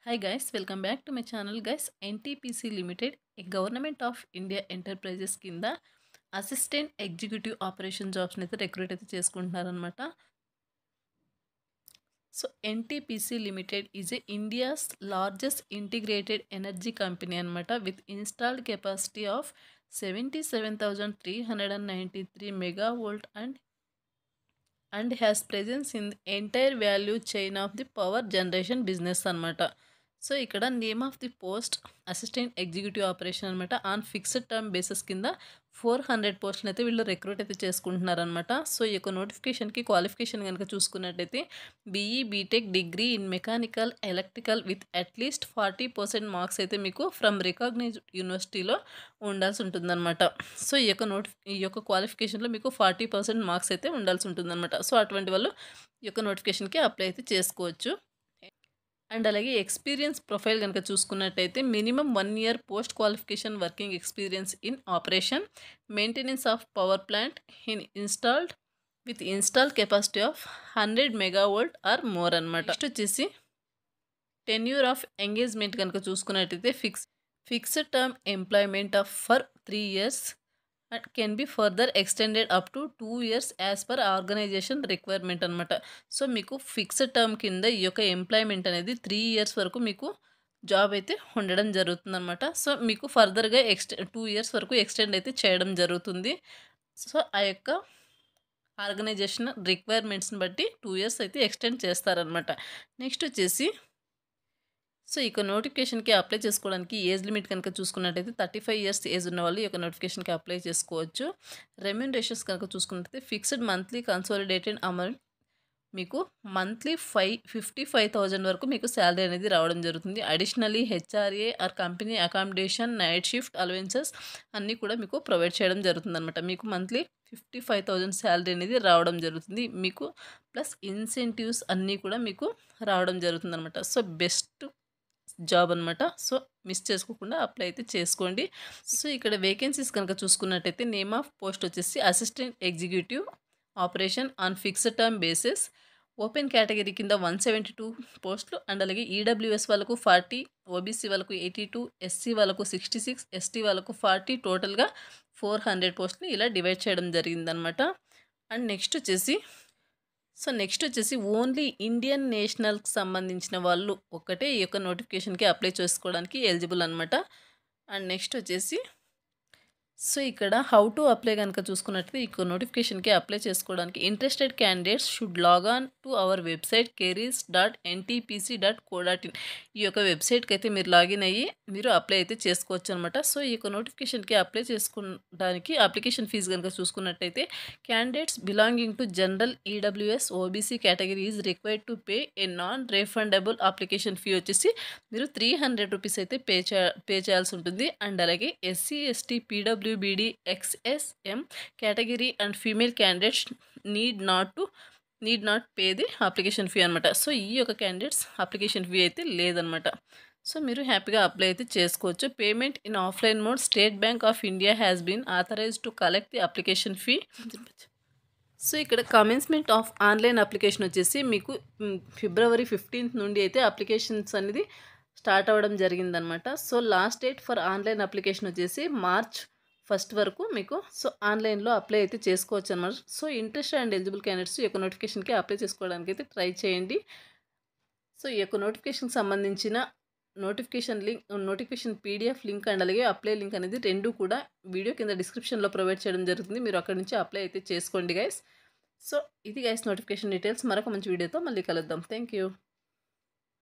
Hi guys, welcome back to my channel guys. NTPC Limited, a Government of India Enterprises కింద assistant executive operation జాబ్స్ని అయితే recruit అయితే చేసుకుంటున్నారనమాట. So NTPC limited is a India's largest integrated energy company అనమాట with installed capacity of 77,393 megavolt and has presence in the entire value chain of the power generation business అనమాట. So ఇక్కడ name of the post assistant executive operation అనమాట. On fixed term basis కింద 400 పోస్టులు అయితే వీళ్ళు recruit అయితే చేసుకుంటున్నారనమాట. So ఈ యొక్క నోటిఫికేషన్కి క్వాలిఫికేషన్ కనుక చూసుకున్నట్టయితే BE BTech degree in mechanical electrical with at least 40% marks అయితే మీకు ఫ్రమ్ రికగ్నైజ్డ్ యూనివర్సిటీలో ఉండాల్సి ఉంటుందన్నమాట. సో ఈ యొక్క క్వాలిఫికేషన్లో మీకు 40% మార్క్స్ అయితే ఉండాల్సి ఉంటుందన్నమాట. సో అటువంటి వాళ్ళు ఈ యొక్క నోటిఫికేషన్కి అప్లై అయితే చేసుకోవచ్చు. అండ్ అలాగే ఎక్స్పీరియన్స్ ప్రొఫైల్ కనుక చూసుకున్నట్టయితే minimum 1 year post qualification working experience in operation maintenance of power plant in installed capacity of 100 megavolt or more అనమాట. నెక్స్ట్ వచ్చేసి టెన్యూర్ ఆఫ్ ఎంగేజ్మెంట్ కనుక చూసుకున్నట్టయితే fixed term employment of for 3 years and can be further extended up to 2 years as per organisation requirement అనమాట. So మీకు fixed term కింద ఈ యొక్క employment అనేది 3 years వరకు మీకు జాబ్ అయితే ఉండడం జరుగుతుందన్నమాట. సో మీకు ఫర్దర్గా 2 years వరకు ఎక్స్టెండ్ అయితే చేయడం జరుగుతుంది. సో ఆ యొక్క ఆర్గనైజేషన్ రిక్వైర్మెంట్స్ని బట్టి 2 years అయితే ఎక్స్టెండ్ చేస్తారనమాట. నెక్స్ట్ వచ్చేసి సో ఇక నోటిఫికేషన్కి అప్లై చేసుకోవడానికి ఏజ్ లిమిట్ కనుక చూసుకున్నట్టయితే 35 years ఏజ్ ఉన్న వాళ్ళు ఈ యొక్క నోటిఫికేషన్కి అప్లై చేసుకోవచ్చు. రెమ్యూనరేషన్స్ కనుక చూసుకున్నట్టయితే ఫిక్స్డ్ మంత్లీ కన్సాలిడేటెడ్ అమౌంట్ మీకు మంత్లీ 55,000 వరకు మీకు శాలరీ అనేది రావడం జరుగుతుంది. Additionally HRA or company accommodation night shift allowances అన్నీ కూడా మీకు ప్రొవైడ్ చేయడం జరుగుతుంది అనమాట. మీకు మంత్లీ 55,000 శాలరీ అనేది రావడం జరుగుతుంది. మీకు ప్లస్ ఇన్సెంటివ్స్ అన్నీ కూడా మీకు రావడం జరుగుతుంది అనమాట. సో బెస్ట్ జాబ్ అనమాట. సో మిస్ చేసుకోకుండా అప్లై అయితే చేసుకోండి. సో ఇక్కడ వేకెన్సీస్ కనుక చూసుకున్నట్టయితే నేమ్ ఆఫ్ పోస్ట్ వచ్చేసి assistant executive operation on fixed term basis. Open category కింద 172 పోస్టులు అండ్ అలాగే ఈడబ్ల్యూఎస్ వాళ్ళకు 40, ఓబీసీ వాళ్ళకు 82, ఎస్సీ వాళ్ళకు 66, ఎస్టీ వాళ్ళకు 40, టోటల్గా 400 పోస్టులు ఇలా డివైడ్ చేయడం జరిగిందనమాట. అండ్ నెక్స్ట్ వచ్చేసి ఓన్లీ ఇండియన్ నేషనల్కి సంబంధించిన వాళ్ళు ఒక్కటే ఈ యొక్క నోటిఫికేషన్కి అప్లై చేసుకోవడానికి ఎలిజిబుల్ అనమాట. అండ్ నెక్స్ట్ వచ్చేసి సో ఇక్కడ హౌ టు అప్లై కనుక చూసుకున్నట్లయితే ఈ నోటిఫికేషన్కి అప్లై చేసుకోవడానికి interested candidates should log on to our website careers.ntpc.co.in. ఈ యొక్క వెబ్సైట్కి అయితే మీరు లాగిన్ అయ్యి మీరు అప్లై అయితే చేసుకోవచ్చు అనమాట. సో ఈ యొక్క నోటిఫికేషన్కి అప్లై చేసుకోవడానికి అప్లికేషన్ ఫీజు కనుక చూసుకున్నట్టయితే candidates belonging to general EWS OBC category is required to pay A non refundable application fee వచ్చేసి మీరు 300 రూపీస్ అయితే పే చేయాల్సి ఉంటుంది. అండ్ అలాగే SC ST PWBD XSM category and female candidates need not pay the application fee అనమాట. So ఈ యొక్క candidates application fee అయితే లేదనమాట. సో మీరు హ్యాపీగా అప్లై అయితే చేసుకోవచ్చు. Payment in offline mode State Bank of India has been authorised to collect the application fee. So ఇక్కడ కమెన్స్మెంట్ ఆఫ్ ఆన్లైన్ అప్లికేషన్ వచ్చేసి మీకు February 15th నుండి అయితే అప్లికేషన్స్ అనేది స్టార్ట్ అవ్వడం జరిగిందనమాట. So last date for online application వచ్చేసి March 1st వరకు మీకు సో ఆన్లైన్లో అప్లై అయితే చేసుకోవచ్చు అనమాట. So interested and eligible candidates ఈ యొక్క నోటిఫికేషన్కి అప్లై చేసుకోవడానికి అయితే ట్రై చేయండి. సో ఈ యొక్క నోటిఫికేషన్కి సంబంధించిన నోటిఫికేషన్ PDF లింక్ అండ్ అలాగే అప్లై లింక్ అనేది రెండు కూడా వీడియో కింద డిస్క్రిప్షన్లో ప్రొవైడ్ చేయడం జరుగుతుంది. మీరు అక్కడి నుంచి అప్లై అయితే చేసుకోండి గైస్. సో ఇది గైస్ నోటిఫికేషన్ డీటెయిల్స్. మరొక మంచి వీడియోతో మళ్ళీ కలుద్దాం. Thank you.